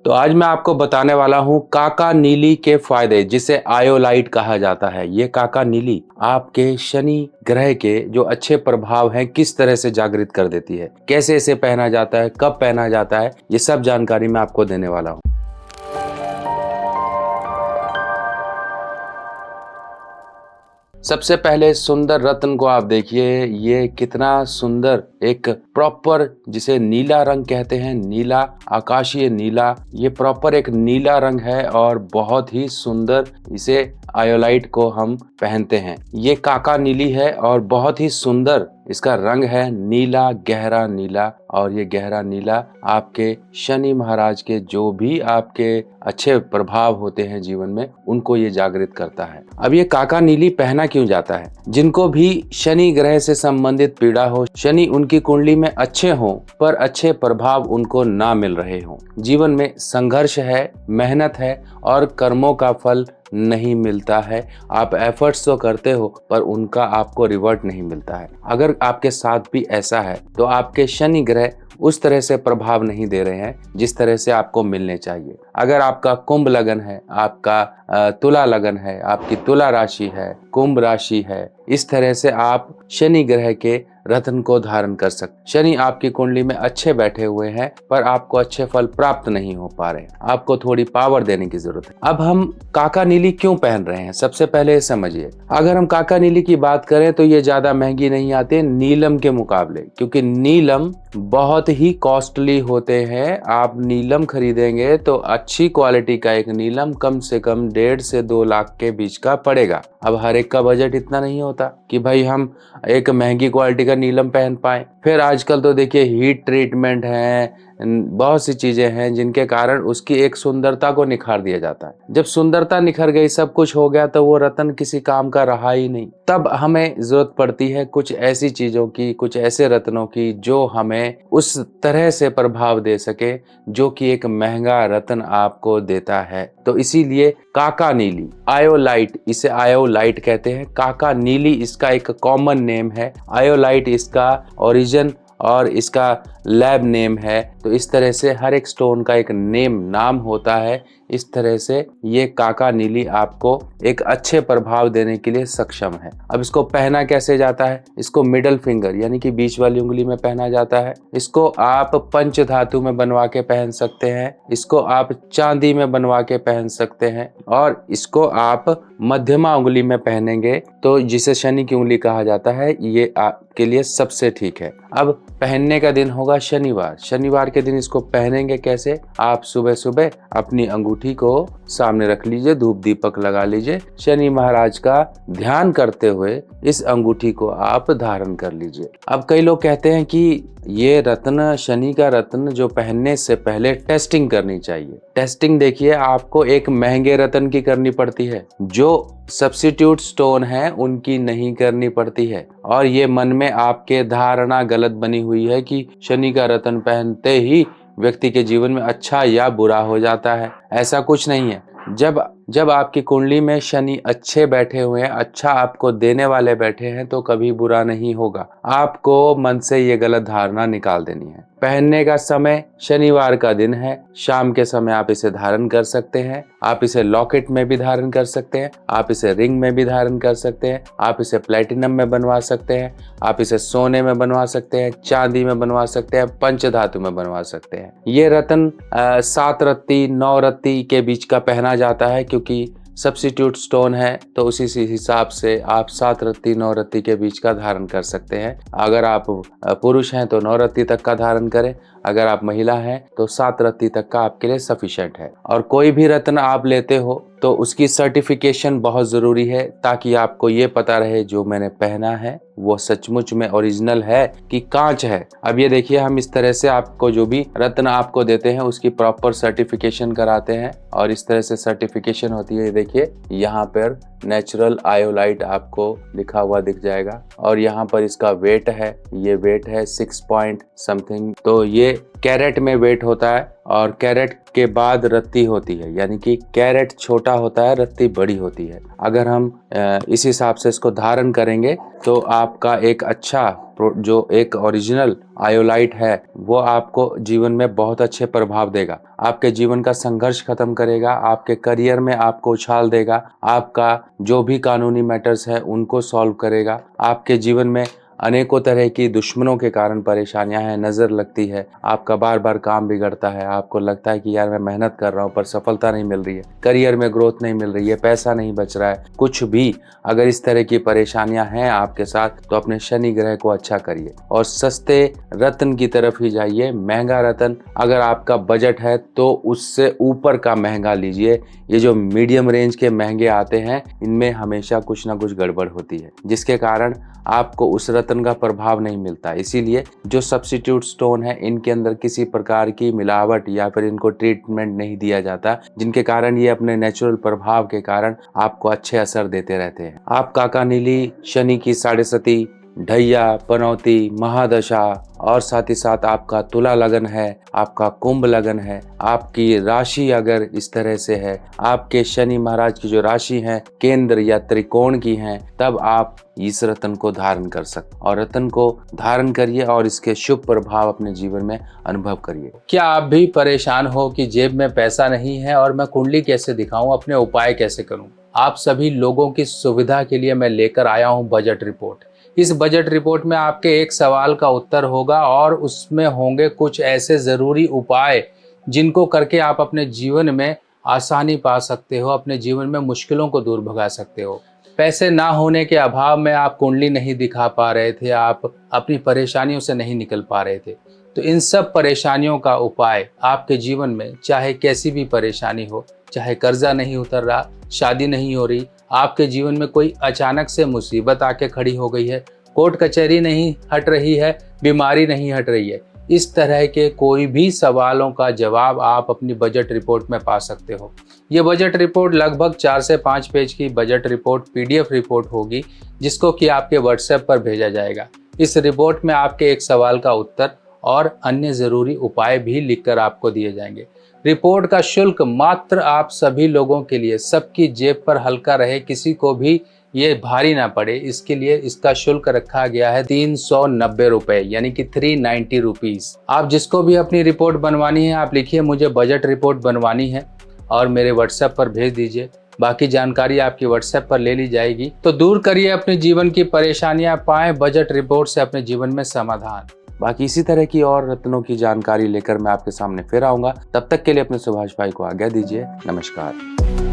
तो आज मैं आपको बताने वाला हूँ काका नीली के फायदे, जिसे आयोलाइट कहा जाता है। ये काका नीली आपके शनि ग्रह के जो अच्छे प्रभाव हैं किस तरह से जागृत कर देती है, कैसे इसे पहना जाता है, कब पहना जाता है, ये सब जानकारी मैं आपको देने वाला हूँ। सबसे पहले सुंदर रत्न को आप देखिए, ये कितना सुंदर एक प्रॉपर, जिसे नीला रंग कहते हैं, नीला आकाशीय नीला, ये प्रॉपर एक नीला रंग है और बहुत ही सुंदर इसे आयोलाइट को हम पहनते हैं। ये काका नीली है और बहुत ही सुंदर इसका रंग है, नीला, गहरा नीला। और ये गहरा नीला आपके शनि महाराज के जो भी आपके अच्छे प्रभाव होते हैं जीवन में, उनको ये जागृत करता है। अब ये काका नीली पहना क्यों जाता है? जिनको भी शनि ग्रह से संबंधित पीड़ा हो, शनि उनकी कुंडली में अच्छे हो पर अच्छे प्रभाव उनको ना मिल रहे हो, जीवन में संघर्ष है, मेहनत है और कर्मों का फल नहीं मिलता है। आप एफर्ट्स तो करते हो पर उनका आपको रिवर्ट नहीं मिलता है। अगर आपके साथ भी ऐसा है तो आपके शनि ग्रह उस तरह से प्रभाव नहीं दे रहे हैं जिस तरह से आपको मिलने चाहिए। अगर आपका कुंभ लगन है, आपका तुला लगन है, आपकी तुला राशि है, कुंभ राशि है, इस तरह से आप शनि ग्रह के रत्न को धारण कर सकते। शनि आपकी कुंडली में अच्छे बैठे हुए हैं पर आपको अच्छे फल प्राप्त नहीं हो पा रहे, आपको थोड़ी पावर देने की जरूरत है। अब हम काका नीली क्यों पहन रहे हैं, सबसे पहले समझिए। अगर हम काका नीली की बात करें तो ये ज्यादा महंगी नहीं आते नीलम के मुकाबले, क्योंकि नीलम बहुत ही कॉस्टली होते हैं। आप नीलम खरीदेंगे तो अच्छी क्वालिटी का एक नीलम कम से कम 1.5 से 2 लाख के बीच का पड़ेगा। अब हर एक का बजट इतना नहीं होता कि भाई हम एक महंगी क्वालिटी का नीलम पहन पाए। फिर आजकल तो देखिए हीट ट्रीटमेंट है, बहुत सी चीजें हैं जिनके कारण उसकी एक सुंदरता को निखार दिया जाता है। जब सुंदरता निखर गई, सब कुछ हो गया, तो वो रत्न किसी काम का रहा ही नहीं। तब हमें जरूरत पड़ती है कुछ ऐसी चीजों की, कुछ ऐसे रत्नों की जो हमें उस तरह से प्रभाव दे सके जो कि एक महंगा रत्न आपको देता है। तो इसीलिए काका नीली, आयोलाइट, इसे आयोलाइट कहते हैं। काका नीली इसका एक कॉमन नेम है, आयोलाइट इसका ओरिजिन और इसका लैब नेम है। तो इस तरह से हर एक स्टोन का एक नाम होता है। इस तरह से ये काका नीली आपको एक अच्छे प्रभाव देने के लिए सक्षम है। अब इसको पहना कैसे जाता है? इसको मिडल फिंगर यानी कि बीच वाली उंगली में पहना जाता है। इसको आप पंच धातु में बनवा के पहन सकते हैं, इसको आप चांदी में बनवा के पहन सकते हैं, और इसको आप मध्यमा उंगली में पहनेंगे तो जिसे शनि की उंगली कहा जाता है, ये आपके लिए सबसे ठीक है। अब पहनने का दिन होगा शनिवार। शनिवार के दिन इसको पहनेंगे कैसे? आप सुबह सुबह अपनी अंगूठी को सामने रख लीजिए, धूप दीपक लगा लीजिए, शनि महाराज का ध्यान करते हुए इस अंगूठी को आप धारण कर लीजिए। अब कई लोग कहते हैं कि ये रत्न, शनि का रत्न जो पहनने से पहले टेस्टिंग करनी चाहिए। टेस्टिंग देखिए, आपको एक महंगे रत्न की करनी पड़ती है, जो सब्स्टिट्यूट स्टोन है उनकी नहीं करनी पड़ती है। और ये मन में आपके धारणा गलत बनी हुई है कि शनि का रत्न पहनते ही व्यक्ति के जीवन में अच्छा या बुरा हो जाता है। ऐसा कुछ नहीं है। जब आपकी कुंडली में शनि अच्छे बैठे हुए हैं, अच्छा आपको देने वाले बैठे हैं, तो कभी बुरा नहीं होगा। आपको मन से ये गलत धारणा निकाल देनी है। पहनने का समय शनिवार का दिन है, शाम के समय आप इसे धारण कर सकते हैं। आप इसे लॉकेट में भी धारण कर सकते हैं, आप इसे रिंग में भी धारण कर सकते हैं, आप इसे प्लेटिनम में बनवा सकते हैं, आप इसे सोने में बनवा सकते हैं, चांदी में बनवा सकते हैं, पंच धातु में बनवा सकते हैं। ये रत्न 7 रत्ती 9 रत्ती के बीच का पहना जाता है, क्योंकि सब्स्टिट्यूट स्टोन है तो उसी हिसाब से आप 7 रत्ती 9 रत्ती के बीच का धारण कर सकते हैं। अगर आप पुरुष हैं तो 9 रत्ती तक का धारण करें, अगर आप महिला हैं तो 7 रत्ती तक का आपके लिए सफिशिएंट है। और कोई भी रत्न आप लेते हो तो उसकी सर्टिफिकेशन बहुत ज़रूरी है, ताकि आपको ये पता रहे जो मैंने पहना है वो सचमुच में ओरिजिनल है कि कांच है। अब ये देखिए, हम इस तरह से आपको जो भी रत्न आपको देते हैं उसकी प्रॉपर सर्टिफिकेशन कराते हैं, और इस तरह से सर्टिफिकेशन होती है। देखिए यहाँ पर नेचुरल आयोलाइट आपको लिखा हुआ दिख जाएगा, और यहाँ पर इसका वेट है, ये वेट है 6 पॉइंट समथिंग। तो ये कैरेट में वेट होता है, और कैरेट के बाद रत्ती होती है, यानी कि कैरेट छोटा होता है, रत्ती बड़ी होती है। अगर हम इस हिसाब से इसको धारण करेंगे तो आपका एक अच्छा जो एक ओरिजिनल आयोलाइट है वो आपको जीवन में बहुत अच्छे प्रभाव देगा, आपके जीवन का संघर्ष खत्म करेगा, आपके करियर में आपको उछाल देगा, आपका जो भी कानूनी मैटर्स है उनको सॉल्व करेगा, आपके जीवन में अनेकों तरह की दुश्मनों के कारण परेशानियां हैं, नज़र लगती है, आपका बार बार काम बिगड़ता है, आपको लगता है कि यार मैं मेहनत कर रहा हूं पर सफलता नहीं मिल रही है, करियर में ग्रोथ नहीं मिल रही है, पैसा नहीं बच रहा है, कुछ भी अगर इस तरह की परेशानियां हैं आपके साथ तो अपने शनि ग्रह को अच्छा करिए और सस्ते रत्न की तरफ ही जाइए। महंगा रत्न अगर आपका बजट है तो उससे ऊपर का महंगा लीजिए। ये जो मीडियम रेंज के महंगे आते हैं इनमें हमेशा कुछ ना कुछ गड़बड़ होती है, जिसके कारण आपको उस रत्न का प्रभाव नहीं मिलता। इसीलिए जो सब्स्टिट्यूट स्टोन है इनके अंदर किसी प्रकार की मिलावट या फिर इनको ट्रीटमेंट नहीं दिया जाता, जिनके कारण ये अपने नेचुरल प्रभाव के कारण आपको अच्छे असर देते रहते हैं। आप काका नीली, शनि की साढ़े सती, ढैया, पनौती, महादशा और साथ ही साथ आपका तुला लगन है, आपका कुंभ लगन है, आपकी राशि अगर इस तरह से है, आपके शनि महाराज की जो राशि है केंद्र या त्रिकोण की हैं, तब आप इस रत्न को धारण कर सकते और रत्न को धारण करिए और इसके शुभ प्रभाव अपने जीवन में अनुभव करिए। क्या आप भी परेशान हो कि जेब में पैसा नहीं है और मैं कुंडली कैसे दिखाऊं, अपने उपाय कैसे करूं? आप सभी लोगों की सुविधा के लिए मैं लेकर आया हूं बजट रिपोर्ट। इस बजट रिपोर्ट में आपके एक सवाल का उत्तर होगा और उसमें होंगे कुछ ऐसे ज़रूरी उपाय जिनको करके आप अपने जीवन में आसानी पा सकते हो, अपने जीवन में मुश्किलों को दूर भगा सकते हो। पैसे ना होने के अभाव में आप कुंडली नहीं दिखा पा रहे थे, आप अपनी परेशानियों से नहीं निकल पा रहे थे, तो इन सब परेशानियों का उपाय आपके जीवन में, चाहे कैसी भी परेशानी हो, चाहे कर्जा नहीं उतर रहा, शादी नहीं हो रही, आपके जीवन में कोई अचानक से मुसीबत आके खड़ी हो गई है, कोर्ट कचहरी नहीं हट रही है, बीमारी नहीं हट रही है, इस तरह के कोई भी सवालों का जवाब आप अपनी बजट रिपोर्ट में पा सकते हो। ये बजट रिपोर्ट लगभग 4 से 5 पेज की बजट रिपोर्ट PDF रिपोर्ट होगी, जिसको कि आपके WhatsApp पर भेजा जाएगा। इस रिपोर्ट में आपके एक सवाल का उत्तर और अन्य ज़रूरी उपाय भी लिखकर आपको दिए जाएंगे। रिपोर्ट का शुल्क मात्र आप सभी लोगों के लिए, सबकी जेब पर हल्का रहे, किसी को भी ये भारी ना पड़े, इसके लिए इसका शुल्क रखा गया है 390 रुपये, यानी कि 390 रुपीज़। आप जिसको भी अपनी रिपोर्ट बनवानी है आप लिखिए मुझे बजट रिपोर्ट बनवानी है और मेरे WhatsApp पर भेज दीजिए। बाकी जानकारी आपकी WhatsApp पर ले ली जाएगी। तो दूर करिए अपने जीवन की परेशानियां, पाएं बजट रिपोर्ट से अपने जीवन में समाधान। बाकी इसी तरह की और रत्नों की जानकारी लेकर मैं आपके सामने फिर आऊंगा। तब तक के लिए अपने सुभाष भाई को आज्ञा दीजिए। नमस्कार।